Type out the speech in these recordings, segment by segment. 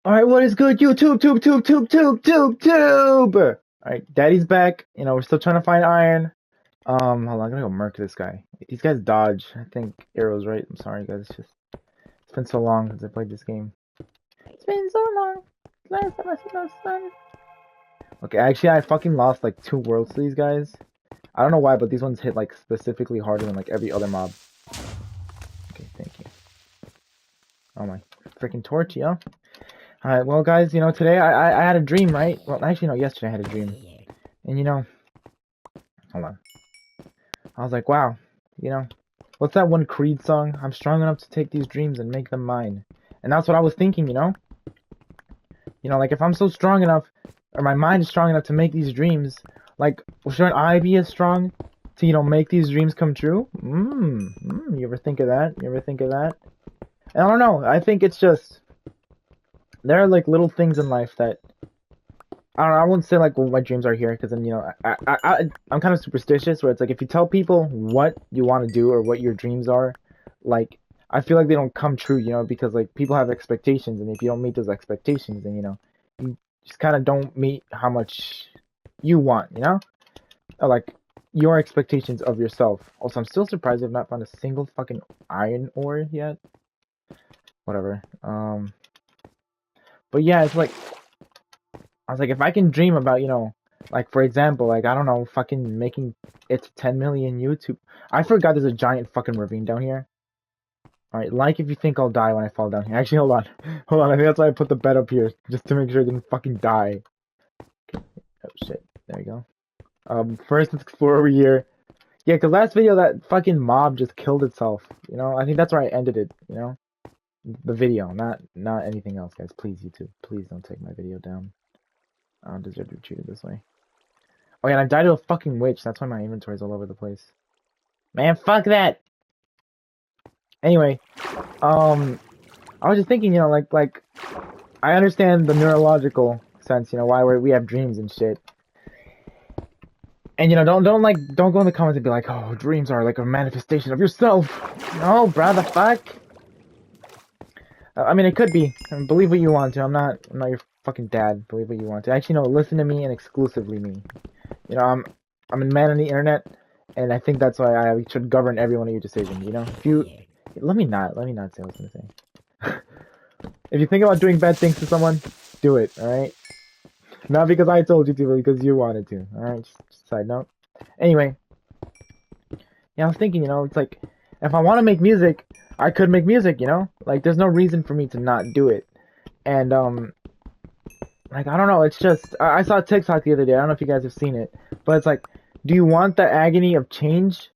Alright, what is good? YouTube. Alright, Daddy's back. You know, we're still trying to find iron. Hold on, I'm gonna go murk this guy. These guys dodge. I think arrows, right? I'm sorry, guys. It's been so long since I played this game. It's been so long. Last time I saw the sun. Okay, actually, I fucking lost like 2 worlds to these guys. I don't know why, but these ones hit like specifically harder than like every other mob. Okay, thank you. Oh my freaking torch, yeah. Alright, well guys, you know, today I had a dream, right? Well, actually no, yesterday I had a dream. And you know, hold on. I was like, wow, you know, what's that one Creed song? I'm strong enough to take these dreams and make them mine. And that's what I was thinking, you know? You know, like if I'm so strong enough, or my mind is strong enough to make these dreams, like, shouldn't I be as strong to, you know, make these dreams come true? You ever think of that? You ever think of that? And I don't know, I think it's just, there are like little things in life that I don't know, I wouldn't say like what my dreams are here because then you know I'm kind of superstitious where it's like if you tell people what you want to do or what your dreams are, like I feel like they don't come true, you know, because like people have expectations and if you don't meet those expectations, then you know you just kind of don't meet how much you want, you know, or like your expectations of yourself. Also, I'm still surprised I've not found a single fucking iron ore yet. Whatever. But yeah, it's like I was like, if I can dream about, you know, like for example, like I don't know, fucking making it to 10 million YouTube. I forgot there's a giant fucking ravine down here. All right, like if you think I'll die when I fall down here. Actually, hold on. I think that's why I put the bed up here just to make sure I didn't fucking die. Okay. Oh shit, there you go. First let's explore over here. Yeah, cause last video that fucking mob just killed itself. You know, I think that's where I ended it. You know, the video, not anything else, guys. Please, YouTube, please don't take my video down. I don't deserve to be treated this way. Oh yeah, and I died to a fucking witch. That's why my inventory's all over the place. Man, fuck that! Anyway, I was just thinking, you know, like, I understand the neurological sense, you know, why we have dreams and shit. And, you know, don't go in the comments and be like, oh, dreams are like a manifestation of yourself. No, bruh, the fuck? I mean, it could be. I mean, believe what you want to. I'm not your fucking dad. Believe what you want to. Actually, no, listen to me and exclusively me. You know, I'm a man on the internet, and I think that's why I should govern every one of your decisions. You know, if you let me not say what I was gonna say. If you think about doing bad things to someone, do it. All right, not because I told you to, but because you wanted to. All right, just side note. Anyway, yeah, I was thinking, you know, it's like if I want to make music, I could make music. You know, like there's no reason for me to not do it. And like I don't know, it's just I saw TikTok the other day. I don't know if you guys have seen it, but it's like, do you want the agony of change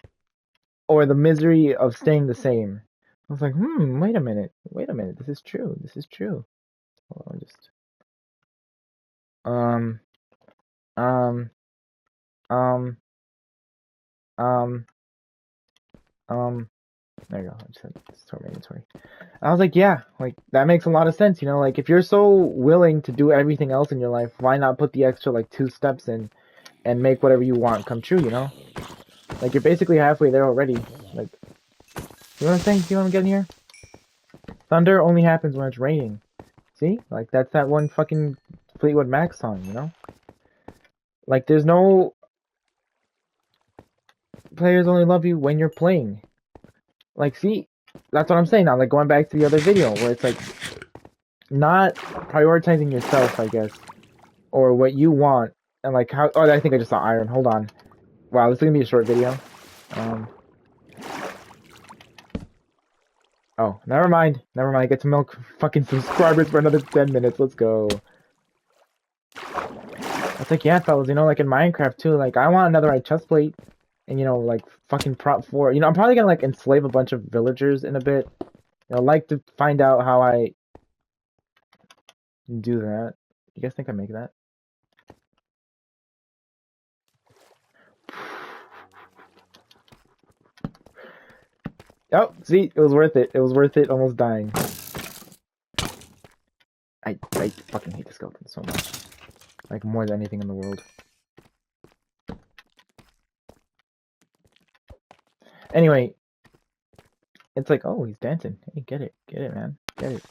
or the misery of staying the same? I was like, wait a minute, this is true. Hold on, just um um um um um. There you go. I just had to store my inventory. I was like, yeah, like that makes a lot of sense. You know, like if you're so willing to do everything else in your life, why not put the extra like 2 steps in and make whatever you want come true? You know, like you're basically halfway there already. Like, you know what I'm saying? See what I'm getting here? Thunder only happens when it's raining. See? Like that's that one fucking Fleetwood Mac song, you know? Like there's no players only love you when you're playing. Like see, that's what I'm saying now. Like going back to the other video where it's like not prioritizing yourself, I guess, or what you want, and like how. Oh, I think I just saw iron. Hold on. Wow, this is gonna be a short video. Oh, never mind. I get to milk fucking subscribers for another 10 minutes. Let's go. It's like, yeah, fellas, you know, like in Minecraft too, like I want another chest plate and you know, like fucking prop 4. You know, I'm probably gonna like enslave a bunch of villagers in a bit. You know, I'd like to find out how I do that. You guys think I make that? Oh, see, it was worth it. It was worth it almost dying. I fucking hate the skeleton so much. Like more than anything in the world. Anyway, it's like, oh, he's dancing. Hey, get it, man. Get it.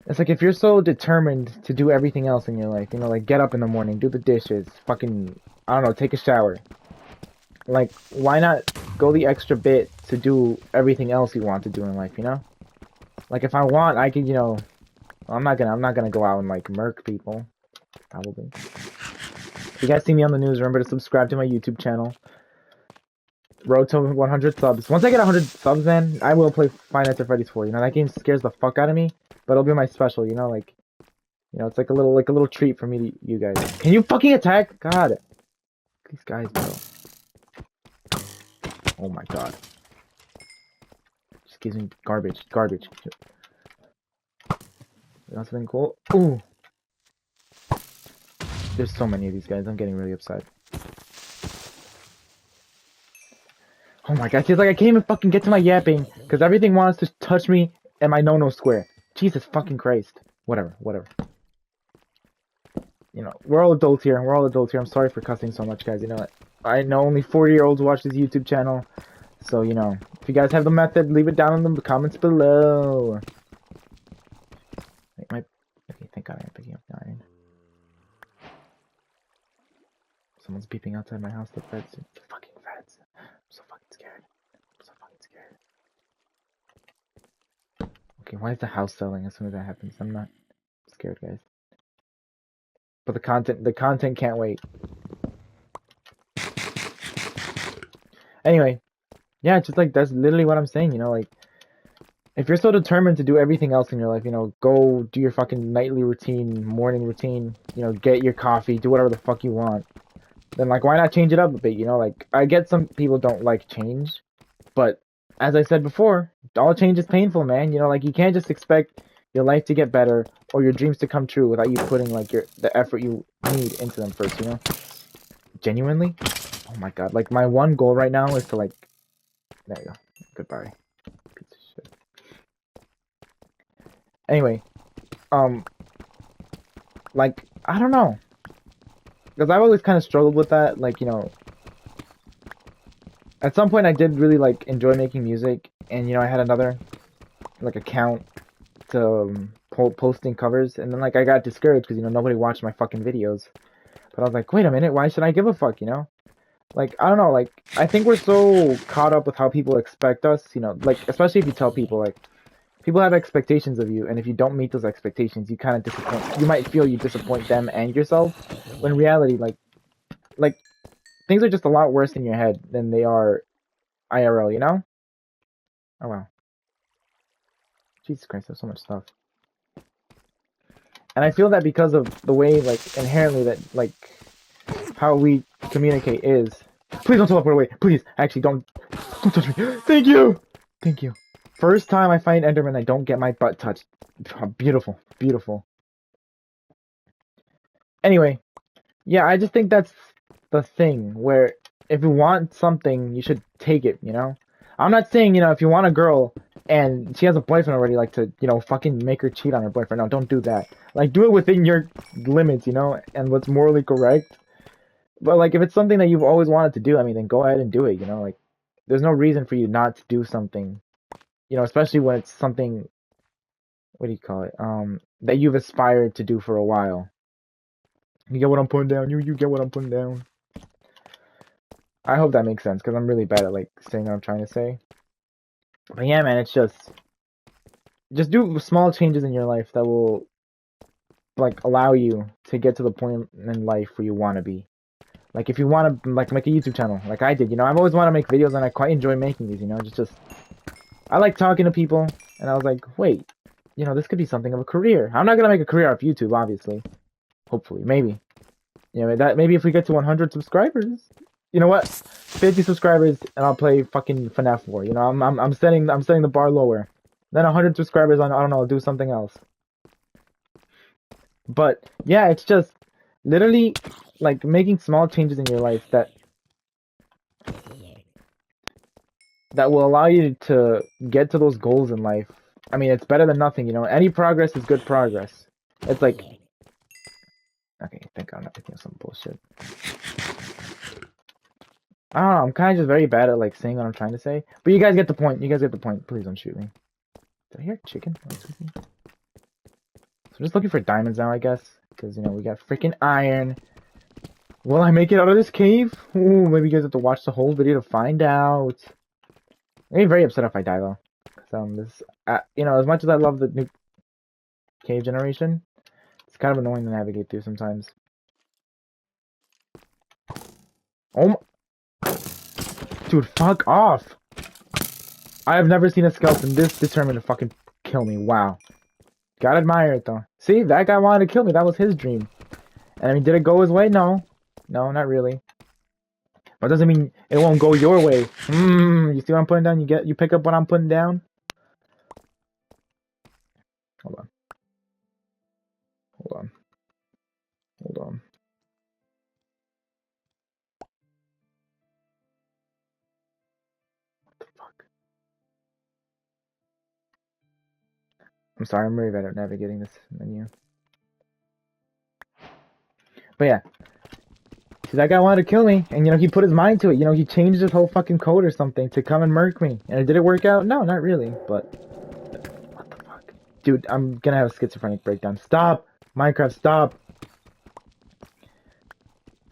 It's like if you're so determined to do everything else in your life, you know, like get up in the morning, do the dishes, fucking, I don't know, take a shower. Like, why not go the extra bit to do everything else you want to do in life, you know? Like if I want, I could, you know, I'm not gonna go out and like murk people, probably. If you guys see me on the news, remember to subscribe to my YouTube channel. Road to 100 subs. Once I get 100 subs, man, I will play Five Nights at Freddy's 4. You know, that game scares the fuck out of me, but it'll be my special. You know, like, you know, it's like a little treat for me to you guys. Can you fucking attack? God, these guys, bro. Oh my god, just gives me garbage. That's been cool. Ooh, there's so many of these guys. I'm getting really upset. Oh my god, it's like I can't even fucking get to my yapping because everything wants to touch me and my no square. Jesus fucking Christ. Whatever. You know, we're all adults here. I'm sorry for cussing so much, guys. You know what? I know only 40-year-olds watch this YouTube channel. So, you know, if you guys have the method, leave it down in the comments below. Okay, thank God I'm picking up 9. Someone's beeping outside my house. The feds. The fucking feds. I'm so fucking scared. Okay, why is the house selling as soon as that happens? I'm not scared, guys. But the content can't wait. Anyway, yeah, it's just like that's literally what I'm saying, you know, like if you're so determined to do everything else in your life, you know, go do your fucking nightly routine, morning routine, you know, get your coffee, do whatever the fuck you want. Then like why not change it up a bit, you know? Like I get some people don't like change, but as I said before, all change is painful, man. You know, like you can't just expect your life to get better or your dreams to come true without you putting like the effort you need into them first, you know? Genuinely? Oh my god, like my one goal right now is to like there you go. Goodbye. Piece of shit. Anyway, like I don't know. Because I've always kind of struggled with that, like, you know, at some point I did really like enjoy making music, and you know I had another like account to posting covers, and then like I got discouraged because you know nobody watched my fucking videos. But I was like, wait a minute, why should I give a fuck, you know? Like I don't know, like I think we're so caught up with how people expect us, you know, like especially if you tell people like people have expectations of you, and if you don't meet those expectations, you kind of disappoint. You might feel you disappoint them and yourself, when in reality, like things are just a lot worse in your head than they are IRL, you know? Oh wow. Jesus Christ, there's so much stuff. And I feel that because of the way, like, inherently that, like, how we communicate is... Please don't teleport away! Please! Actually, don't touch me! Thank you! Thank you. First time I find Enderman, I don't get my butt touched. Beautiful. Beautiful. Anyway. Yeah, I just think that's the thing, where if you want something, you should take it, you know? I'm not saying, you know, if you want a girl and she has a boyfriend already, like to, you know, fucking make her cheat on her boyfriend. No, don't do that. Like, do it within your limits, you know, and what's morally correct. But, like, if it's something that you've always wanted to do, I mean, then go ahead and do it, you know? Like, there's no reason for you not to do something, you know, especially when it's something, what do you call it, that you've aspired to do for a while. You get what I'm putting down? You get what I'm putting down? I hope that makes sense, because I'm really bad at, like, saying what I'm trying to say. But yeah, man, it's just do small changes in your life that will, like, allow you to get to the point in life where you want to be. Like, if you want to, like, make a YouTube channel, like I did, you know, I've always wanted to make videos, and I quite enjoy making these, you know, I like talking to people, and I was like, wait, you know, this could be something of a career. I'm not gonna make a career off YouTube, obviously. Hopefully, maybe. You know, maybe if we get to 100 subscribers, you know what? 50 subscribers and I'll play fucking FNAF 4. You know, I'm setting the bar lower. Then 100 subscribers on, I don't know, I'll do something else. But yeah, it's just literally like making small changes in your life that will allow you to get to those goals in life. I mean, it's better than nothing, you know. Any progress is good progress. It's like, okay, I think I'm not picking up some bullshit. I don't know, I'm kind of just very bad at, like, saying what I'm trying to say. But you guys get the point. Please don't shoot me. Did I hear chicken? I'm just looking for diamonds now, I guess. Because, you know, we got freaking iron. Will I make it out of this cave? Ooh, maybe you guys have to watch the whole video to find out. I'm gonna be very upset if I die, though. Because, you know, as much as I love the new cave generation, it's kind of annoying to navigate through sometimes. Oh my... Dude, fuck off! I have never seen a skeleton this determined to fucking kill me. Wow. Gotta admire it, though. See, that guy wanted to kill me. That was his dream. And I mean, did it go his way? No. No, not really. But doesn't mean it won't go your way. You see what I'm putting down? You pick up what I'm putting down? Hold on. Hold on. Hold on. What the fuck? I'm sorry, I'm really bad at navigating this menu. But yeah. See, that guy wanted to kill me, and you know, he put his mind to it. You know, he changed his whole fucking code or something to come and murk me. And did it work out? No, not really, but... What the fuck? Dude, I'm gonna have a schizophrenic breakdown. Stop! Minecraft, stop!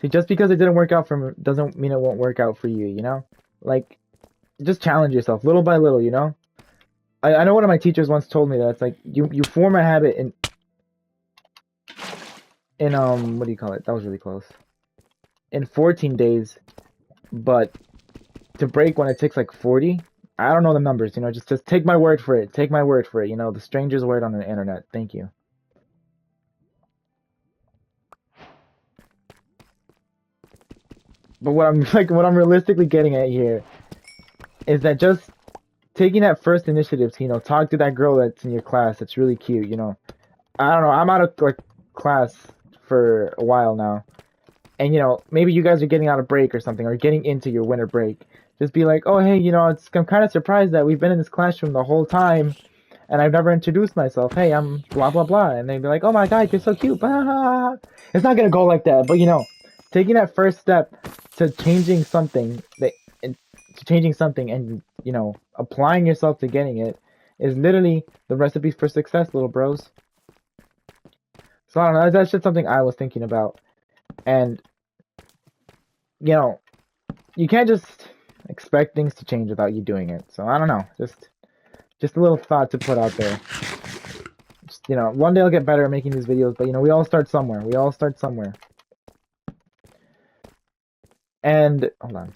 See, just because it didn't work out for me doesn't mean it won't work out for you, you know? Like, just challenge yourself, little by little, you know? I know one of my teachers once told me that it's like, you form a habit in, what do you call it? That was really close. In 14 days, but to break one, it takes like 40. I don't know the numbers, you know, just take my word for it. Take my word for it, you know, the stranger's word on the internet. Thank you. But what I'm realistically getting at here is that just taking that first initiative to, you know, talk to that girl that's in your class that's really cute, you know. I don't know, I'm out of like class for a while now. And, you know, maybe you guys are getting out of break or something, or getting into your winter break. Just be like, oh, hey, you know, I'm kind of surprised that we've been in this classroom the whole time, and I've never introduced myself. Hey, I'm blah, blah, blah. And they'd be like, oh my god, you're so cute. Blah. It's not going to go like that. But, you know, taking that first step to changing something, and, you know, applying yourself to getting it, is literally the recipe for success, little bros. So, I don't know, that's just something I was thinking about. And, you know, you can't just expect things to change without you doing it. So, I don't know. Just a little thought to put out there. Just, you know, one day I'll get better at making these videos, but, you know, we all start somewhere. We all start somewhere. And, hold on.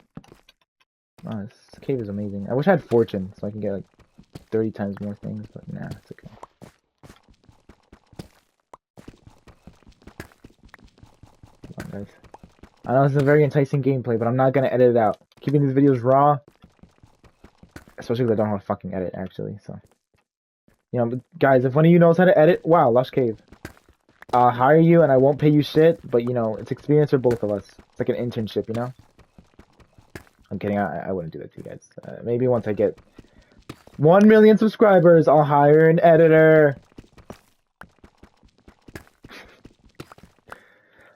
Oh, this cave is amazing. I wish I had fortune, so I can get, like, 30 times more things, but nah, it's okay. Hold on, guys. I know this is a very enticing gameplay, but I'm not gonna edit it out. Keeping these videos raw, especially because I don't know how to fucking edit, actually, so. You know, but guys, if one of you knows how to edit, wow, Lush Cave. I'll hire you and I won't pay you shit, but, you know, it's experience for both of us. It's like an internship, you know? I'm kidding, I wouldn't do that to you guys. Maybe once I get 1 million subscribers, I'll hire an editor.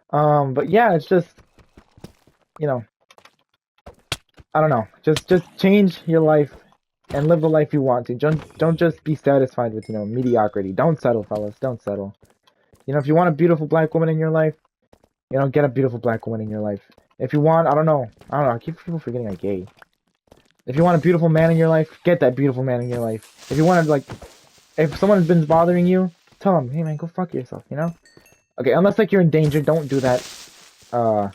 But yeah, it's just, you know, I don't know. Just change your life and live the life you want to. Don't just be satisfied with, you know, mediocrity. Don't settle, fellas. Don't settle. You know, if you want a beautiful black woman in your life, you know, get a beautiful black woman in your life. If you want, I don't know. I keep people forgetting I'm gay. If you want a beautiful man in your life, get that beautiful man in your life. If you want to, like, if someone's been bothering you, tell them, hey man, go fuck yourself, you know? Okay, unless, like, you're in danger, don't do that. But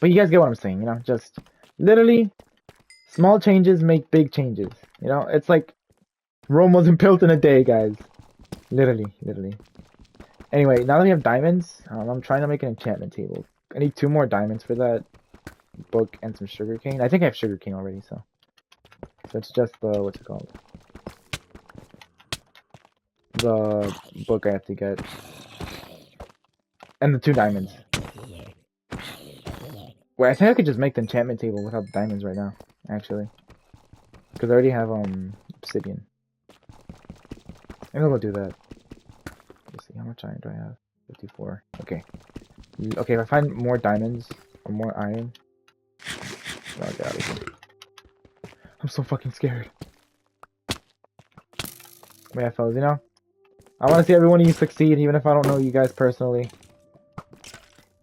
you guys get what I'm saying, you know? Just, literally, small changes make big changes. You know? It's like, Rome wasn't built in a day, guys. Literally. Anyway, now that we have diamonds, I'm trying to make an enchantment table. I need 2 more diamonds for that book and some sugarcane. I think I have sugarcane already, so it's just the, what's it called? The book I have to get. And the 2 diamonds. Wait, I think I could just make the enchantment table without the diamonds right now, actually. Because I already have, obsidian. Maybe I'll go do that. Let's see, how much iron do I have? 54. Okay. Okay, if I find more diamonds, or more iron, I'll get out of here. I'm so fucking scared. But yeah, fellas, you know, I want to see every one of you succeed, even if I don't know you guys personally.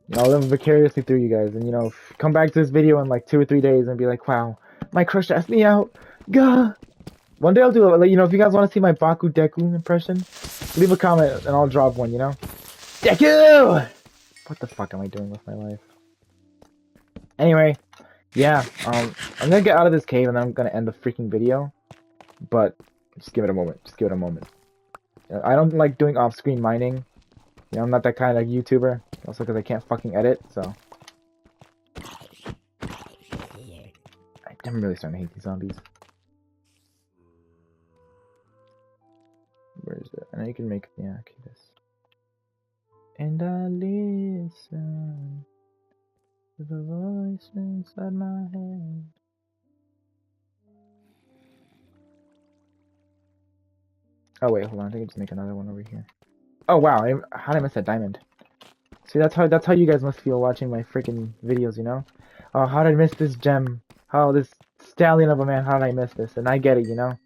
You know, I'll live vicariously through you guys, and you know, come back to this video in like 2 or 3 days and be like, wow, my crush asked me out. Gah! One day I'll do it. You know, if you guys want to see my Baku Deku impression, leave a comment and I'll drop one, you know? Deku! What the fuck am I doing with my life? Anyway, yeah, I'm gonna get out of this cave and then I'm gonna end the freaking video. But, just give it a moment. Just give it a moment. I don't like doing off-screen mining. You know, I'm not that kind of YouTuber. Also because I can't fucking edit, so. I'm really starting to hate these zombies. Where is it? I know you can make, yeah, okay, this. And I listen to the voice inside my head. Oh wait, hold on, I think I just make another one over here. Oh wow, how did I miss that diamond? See, that's how you guys must feel watching my freaking videos, you know? Oh, how did I miss this gem? How this stallion of a man, how did I miss this? And I get it, you know?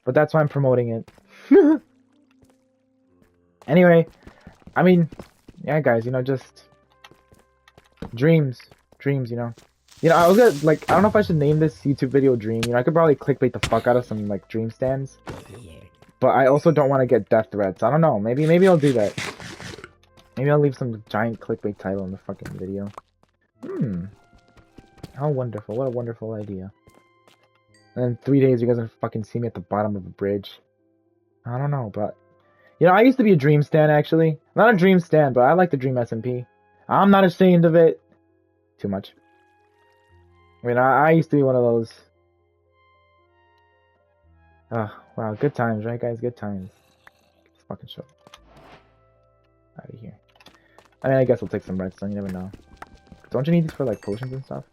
But that's why I'm promoting it. Anyway, I mean, yeah, guys, you know, just dreams, you know. You know, I was gonna, like, I don't know if I should name this YouTube video Dream. You know, I could probably clickbait the fuck out of some, like, dream stands. But I also don't want to get death threats. I don't know. Maybe I'll do that. Maybe I'll leave some giant clickbait title in the fucking video. How wonderful. What a wonderful idea. And in 3 days, you guys are gonna fucking see me at the bottom of a bridge. I don't know, but... You know, I used to be a Dream stan, actually. Not a Dream stan, but I like the Dream SMP. I'm not ashamed of it. Too much. I mean, I used to be one of those. Oh, wow, good times, right, guys? Good times. Let's fucking show. Out of here. I mean, I guess I'll take some redstone, you never know. Don't you need these for, like, potions and stuff?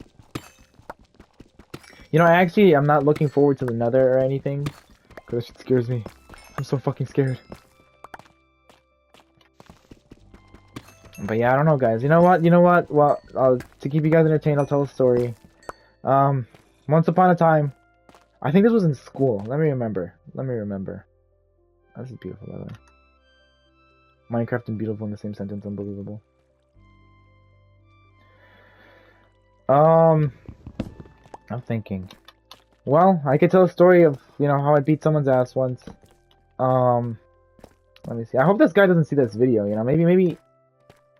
You know, I'm not looking forward to the Nether or anything. Because that shit scares me. I'm so fucking scared. But yeah, I don't know, guys. You know what? Well, to keep you guys entertained, I'll tell a story. Once upon a time, I think this was in school. Let me remember. Oh, this is beautiful, by the way. Minecraft and beautiful in the same sentence, unbelievable. I'm thinking. Well, I could tell a story of, you know, how I beat someone's ass once. Let me see. I hope this guy doesn't see this video, you know. Maybe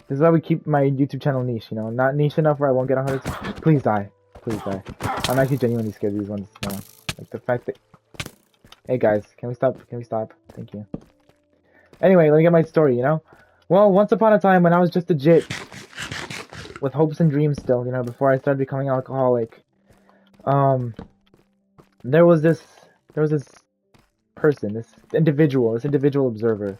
this is how we keep my YouTube channel niche, you know. Not niche enough where I won't get 100. Please die. Please die. I'm actually genuinely scared of these ones, you know. Like the fact that... Hey guys, can we stop? Thank you. Anyway, let me get my story, you know. Well, once upon a time when I was just a jit, with hopes and dreams still, you know, before I started becoming alcoholic, there was this person, this individual observer,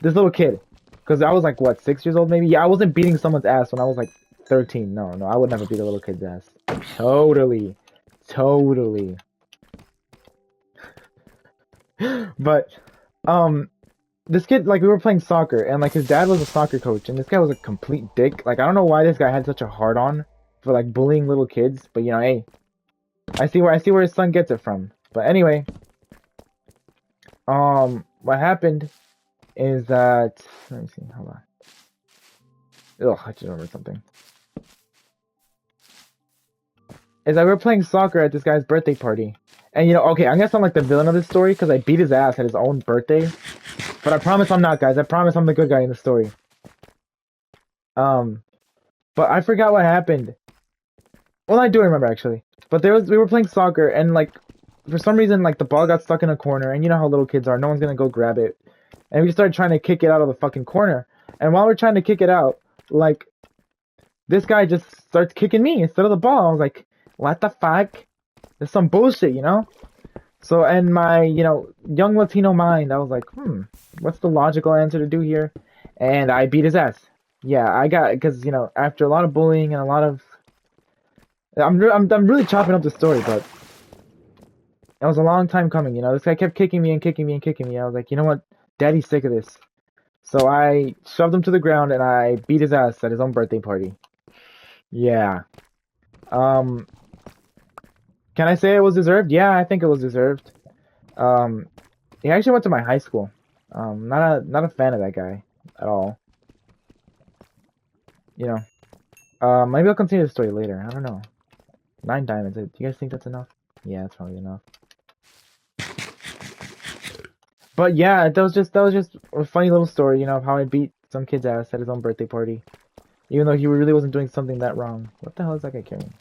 this little kid, because I was like, what, 6 years old maybe? Yeah, I wasn't beating someone's ass when I was like 13. No, I would never beat a little kid's ass. Totally. But, this kid, like, we were playing soccer, and, like, his dad was a soccer coach, and this guy was a complete dick. Like, I don't know why this guy had such a hard-on for, like, bullying little kids, but, you know, hey, I see where his son gets it from. But anyway, what happened is that, let me see, hold on. Ugh, I just remembered something. Is that we were playing soccer at this guy's birthday party. And, you know, okay, I'm gonna sound like the villain of this story, because I beat his ass at his own birthday. But I promise I'm not, guys. I promise I'm the good guy in the story. But I forgot what happened. Well, I do remember, actually. But we were playing soccer, and, like, for some reason, like, the ball got stuck in a corner, and you know how little kids are. No one's gonna go grab it. And we started trying to kick it out of the fucking corner. And while we're trying to kick it out, like, this guy just starts kicking me instead of the ball. I was like, what the fuck? There's some bullshit, you know? So, in my, you know, young Latino mind, I was like, what's the logical answer to do here? And I beat his ass. Yeah, I got, because, you know, after a lot of bullying and a lot of... I'm really chopping up the story, but... It was a long time coming, you know? This guy kept kicking me. I was like, you know what? Daddy's sick of this. So I shoved him to the ground, and I beat his ass at his own birthday party. Yeah. Can I say it was deserved? Yeah, I think it was deserved. He actually went to my high school. Not a fan of that guy at all. You know. Maybe I'll continue the story later. I don't know. 9 diamonds. Do you guys think that's enough? Yeah, that's probably enough. But yeah, that was just a funny little story, you know, of how I beat some kid's ass at his own birthday party, even though he really wasn't doing something that wrong. What the hell is that guy carrying?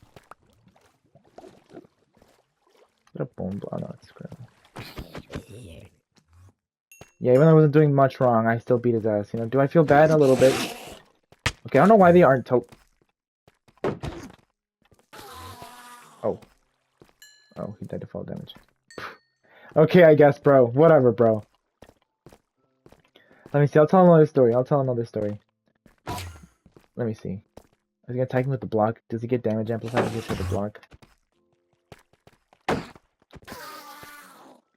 What a bone? Oh no, it's gravel. Yeah, even though I wasn't doing much wrong, I still beat his ass. You know, do I feel bad? A little bit. Okay, I don't know why they aren't Oh. Oh, he died to fall damage. Okay, I guess, bro. Whatever, bro. Let me see. I'll tell another story. Let me see. Is he gonna attack me with the block? Does he get damage amplified if he hits with the block?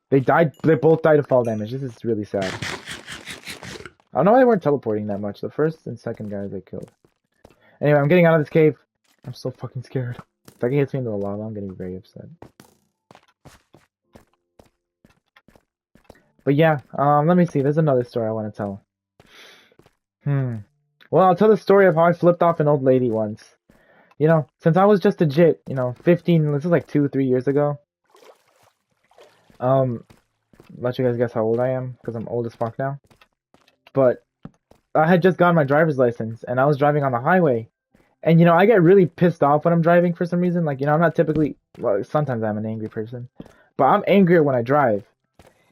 They died. They both died to fall damage. This is really sad. I don't know why they weren't teleporting that much. The first and second guys they killed. Anyway, I'm getting out of this cave. I'm so fucking scared. If that guy hits me into the lava, I'm getting very upset. But yeah, let me see. There's another story I want to tell. Well, I'll tell the story of how I flipped off an old lady once. You know, since I was just a jit, you know, 15, this was like 2-3 years ago. Let you guys guess how old I am, because I'm old as fuck now. But I had just gotten my driver's license, and I was driving on the highway. And, you know, I get really pissed off when I'm driving for some reason. Like, you know, I'm not typically, well, sometimes I'm an angry person. But I'm angrier when I drive.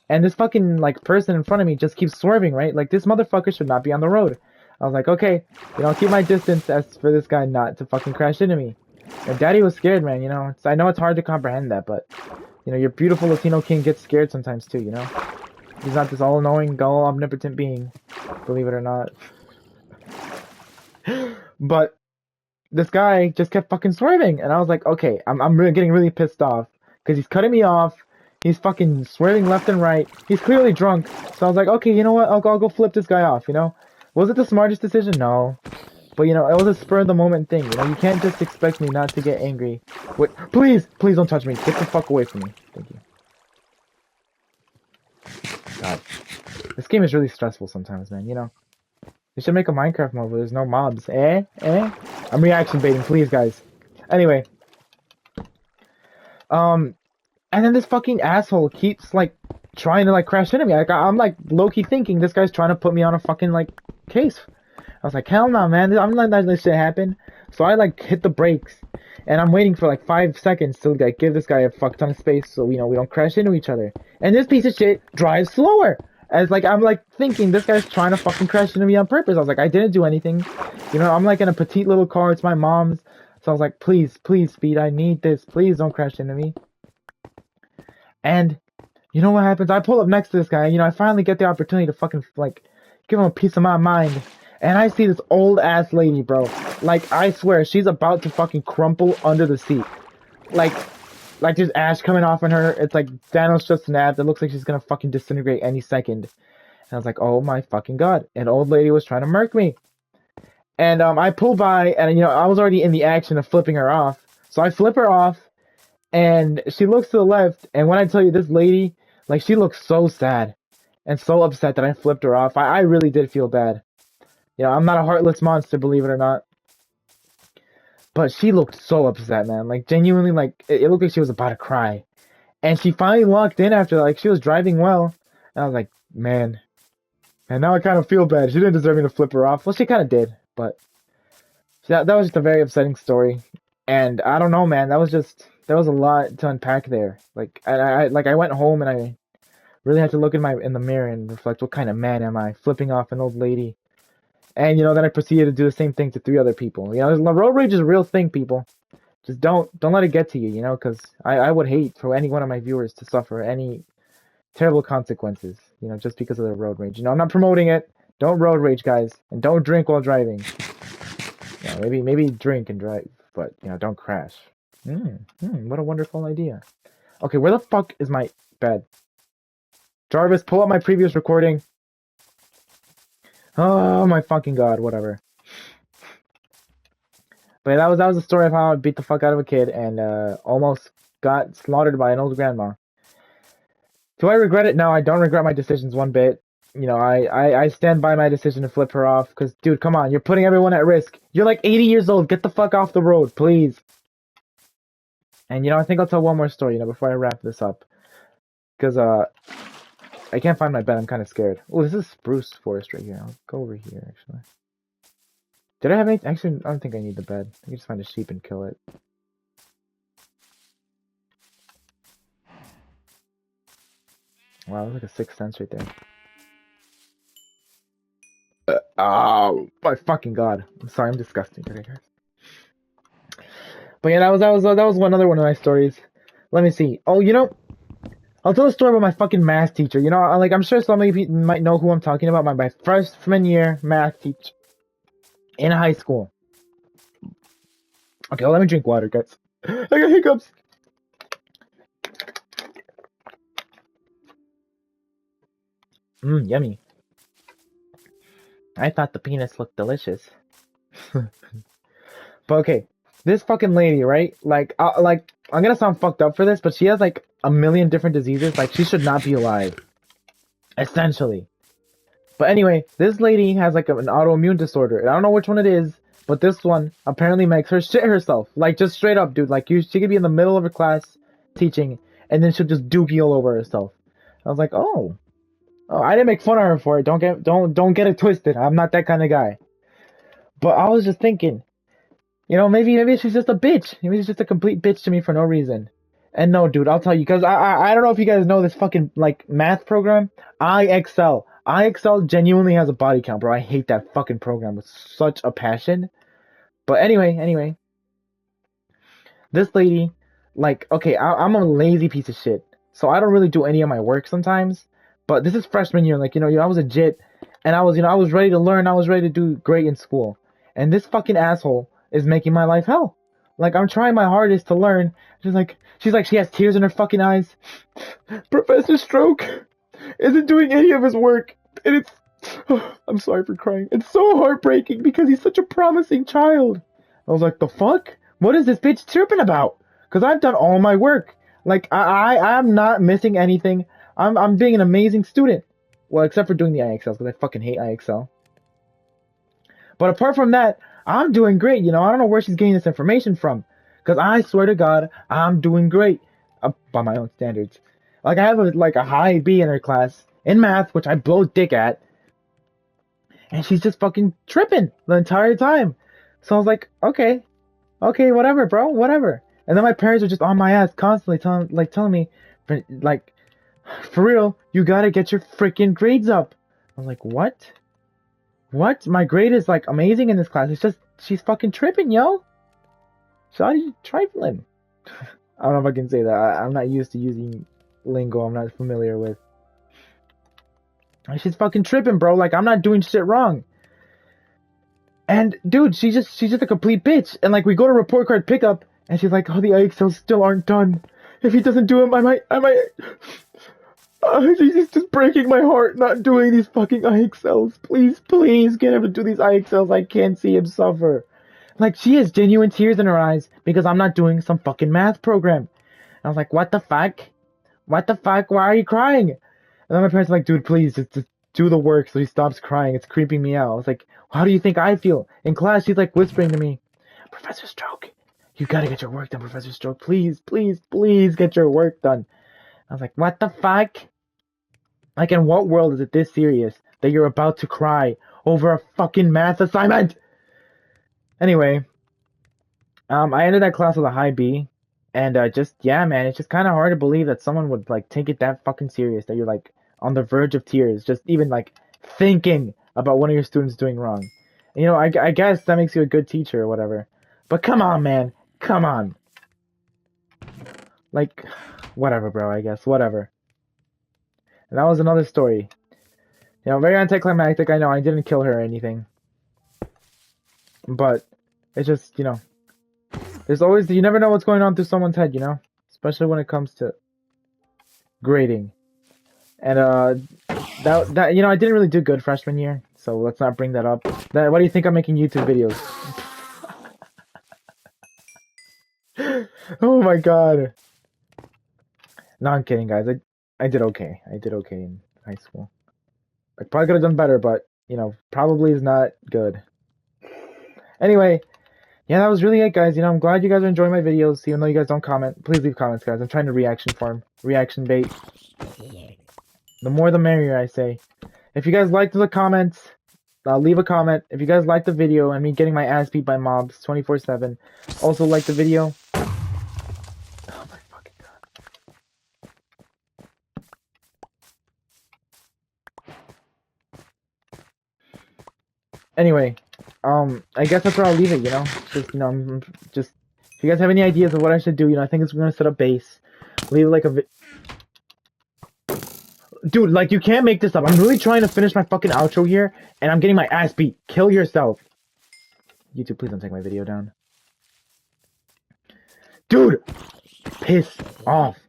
And this fucking, like, person in front of me just keeps swerving, right? Like, this motherfucker should not be on the road. I was like, okay, you know, I'll keep my distance as for this guy not to fucking crash into me. And Daddy was scared, man, you know. I know it's hard to comprehend that, but, you know, your beautiful Latino king gets scared sometimes, too, you know? He's not this all-knowing, all-omnipotent being, believe it or not. But this guy just kept fucking swerving, and I was like, okay, I'm really getting really pissed off, because he's cutting me off, he's fucking swerving left and right, he's clearly drunk, so I was like, okay, you know what, I'll go flip this guy off, you know? Was it the smartest decision? No. But, you know, it was a spur-of-the-moment thing, you know? You can't just expect me not to get angry. Wait, please don't touch me. Get the fuck away from me. Thank you. God. This game is really stressful sometimes, man, you know? They should make a Minecraft mode where there's no mobs. I'm reaction baiting, please, guys. Anyway. And then this fucking asshole keeps, like, trying to, like, crash into me. Like, I'm, like, low-key thinking this guy's trying to put me on a fucking, like, case. I was like, hell no, man. I'm not letting this shit happen. So I, like, hit the brakes. And I'm waiting for, like, 5 seconds to, like, give this guy a fuck ton of space so, you know, we don't crash into each other. And this piece of shit drives slower. As, like, I'm, like, thinking this guy's trying to fucking crash into me on purpose. I was like, I didn't do anything. You know, I'm, like, in a petite little car. It's my mom's. So I was like, please, Speed, I need this. Please don't crash into me. And you know what happens? I pull up next to this guy, you know, I finally get the opportunity to fucking, like, give him a piece of my mind. And I see this old-ass lady, bro. Like, I swear, she's about to fucking crumple under the seat. Like there's ash coming off on her. It's like Thanos just snapped. It looks like she's gonna fucking disintegrate any second. And I was like, oh my fucking god. An old lady was trying to murk me. And, I pull by, and, you know, I was already in the action of flipping her off. So I flip her off. And she looks to the left, and when I tell you this lady, like, she looks so sad and so upset that I flipped her off. I really did feel bad. You know, I'm not a heartless monster, believe it or not. But she looked so upset, man. Like, genuinely, like, it looked like she was about to cry. And she finally locked in after, like, she was driving well. And I was like, man. And now I kind of feel bad. She didn't deserve me to flip her off. Well, she kind of did, but that was just a very upsetting story. And I don't know, man. There was a lot to unpack there. Like, I went home and I really had to look in the mirror and reflect, what kind of man am I, flipping off an old lady? And, you know, then I proceeded to do the same thing to 3 other people. You know, road rage is a real thing, people. Just don't let it get to you, you know, because I would hate for any one of my viewers to suffer any terrible consequences, you know, just because of their road rage. You know, I'm not promoting it. Don't road rage, guys, and don't drink while driving. You know, maybe drink and drive, but, you know, don't crash. What a wonderful idea. Okay, where the fuck is my bed? Jarvis, pull up my previous recording. Oh my fucking god, whatever. But that was the story of how I beat the fuck out of a kid and almost got slaughtered by an old grandma. Do I regret it? No, I don't regret my decisions one bit. I stand by my decision to flip her off. Because, dude, come on. You're putting everyone at risk. You're like 80 years old. Get the fuck off the road, please. And, I think I'll tell one more story, before I wrap this up. Because, I can't find my bed. I'm kind of scared. Oh, this is spruce forest right here. I'll go over here, actually. Did I have any? Actually, I don't think I need the bed. I can just find a sheep and kill it. Wow, that's like a sixth sense right there. Oh my fucking god! I'm sorry, I'm disgusting today, guys. But yeah, that was one other one of my stories. Let me see. Oh, I'll tell a story about my fucking math teacher. I'm sure some of you might know who I'm talking about. My freshman year math teacher in high school. Okay, well, let me drink water, guys. I got hiccups. Yummy. I thought the penis looked delicious. But okay, this fucking lady, right? I'm gonna sound fucked up for this, but she has like a million different diseases. Like, she should not be alive, essentially. But anyway, this lady has like an autoimmune disorder, and I don't know which one it is, but this one apparently makes her shit herself. Like, just straight up, dude. Like, she could be in the middle of her class teaching, and then she'll just dookie all over herself. I was like, oh, I didn't make fun of her for it. Don't get it twisted. I'm not that kind of guy. But I was just thinking, maybe she's just a bitch. Maybe she's just a complete bitch to me for no reason. And no, dude, I'll tell you, because I don't know if you guys know this fucking, like, math program, IXL. IXL genuinely has a body count, bro. I hate that fucking program with such a passion. But anyway, this lady, like, okay, I'm a lazy piece of shit, so I don't really do any of my work sometimes. But this is freshman year, like, I was a jit, and I was ready to learn, I was ready to do great in school. And this fucking asshole is making my life hell. Like, I'm trying my hardest to learn. She has tears in her fucking eyes. Professor Stroke isn't doing any of his work. And it's, I'm sorry for crying. It's so heartbreaking because he's such a promising child. I was like, the fuck? What is this bitch chirping about? Because I've done all my work. Like, I'm not missing anything. I'm being an amazing student. Well, except for doing the IXLs, because I fucking hate IXL. But apart from that, I'm doing great. I don't know where she's getting this information from. Because I swear to God, I'm doing great. By my own standards. Like, I have a high B in her class in math, which I blow dick at. And she's just fucking tripping the entire time. So I was like, okay, whatever, bro, whatever. And then my parents are just on my ass constantly telling me, like, for real, you gotta get your freaking grades up. I was like, what? What? My grade is, like, amazing in this class. It's just, she's fucking tripping, yo. Shawty trifling. I don't know if I can say that. I'm not used to using lingo I'm not familiar with. She's fucking tripping, bro. Like, I'm not doing shit wrong. And, dude, she's just a complete bitch. And, like, we go to report card pickup, and she's like, oh, the IXLs still aren't done. If he doesn't do them, I might... She's just breaking my heart not doing these fucking IXLs. Please get him to do these IXLs. I can't see him suffer. Like, she has genuine tears in her eyes because I'm not doing some fucking math program. And I was like, what the fuck? What the fuck? Why are you crying? And then my parents were like, dude, please, just do the work so he stops crying. It's creeping me out. I was like, how do you think I feel? In class, she's like whispering to me, Professor Stroke, you gotta get your work done, Professor Stroke. Please get your work done. I was like, what the fuck? Like, in what world is it this serious that you're about to cry over a fucking math assignment? Anyway, I ended that class with a high B, and yeah, man, it's just kind of hard to believe that someone would, like, take it that fucking serious, that you're, like, on the verge of tears, just even, like, thinking about one of your students doing wrong. And, I guess that makes you a good teacher or whatever. But come on, man. Come on. Like, whatever, bro, I guess. Whatever. And that was another story. Very anticlimactic, I know. I didn't kill her or anything. But, it's just, there's always, you never know what's going on through someone's head, especially when it comes to grading. And that I didn't really do good freshman year, so let's not bring that up. Why do you think I'm making YouTube videos? Oh my god. No, I'm kidding, guys. I did okay. I did okay in high school. I probably could have done better, but, you know, probably is not good. Anyway, yeah, that was really it, guys. You know, I'm glad you guys are enjoying my videos, even though you guys don't comment. Please leave comments, guys. I'm trying to reaction form. Reaction bait. The more the merrier, I say. If you guys liked the comments, leave a comment. If you guys liked the video and me getting my ass beat by mobs 24/7, also like the video. Oh my fucking god. Anyway, I guess that's where I'll leave it, you know? Just, you know, just, if you guys have any ideas of what I should do, you know, I think it's gonna set up base. Leave like a Dude, like, you can't make this up. I'm really trying to finish my fucking outro here, and I'm getting my ass beat. Kill yourself. YouTube, please don't take my video down. Dude! Piss off.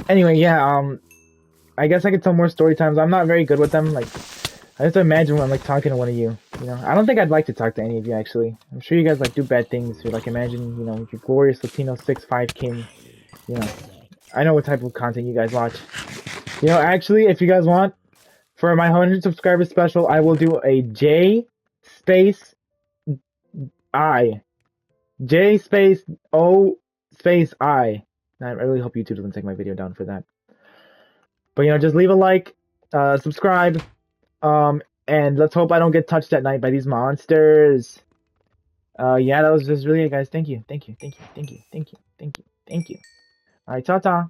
Anyway, yeah, I guess I could tell more story times. I'm not very good with them. Like, I have to imagine when I'm, like, talking to one of you. You know, I don't think I'd like to talk to any of you, actually. I'm sure you guys, like, do bad things. Or, like, imagine, you know, your glorious Latino 6'5" king. You know, I know what type of content you guys watch. You know, actually, if you guys want, for my 100 subscribers special, I will do a J space I. J space O space I. I really hope YouTube doesn't take my video down for that. But, you know, just leave a like, subscribe, and let's hope I don't get touched at night by these monsters. Yeah, that was just really it, guys. Thank you. Thank you. Thank you. Thank you. Thank you. Thank you. Thank you. Alright, ta-ta.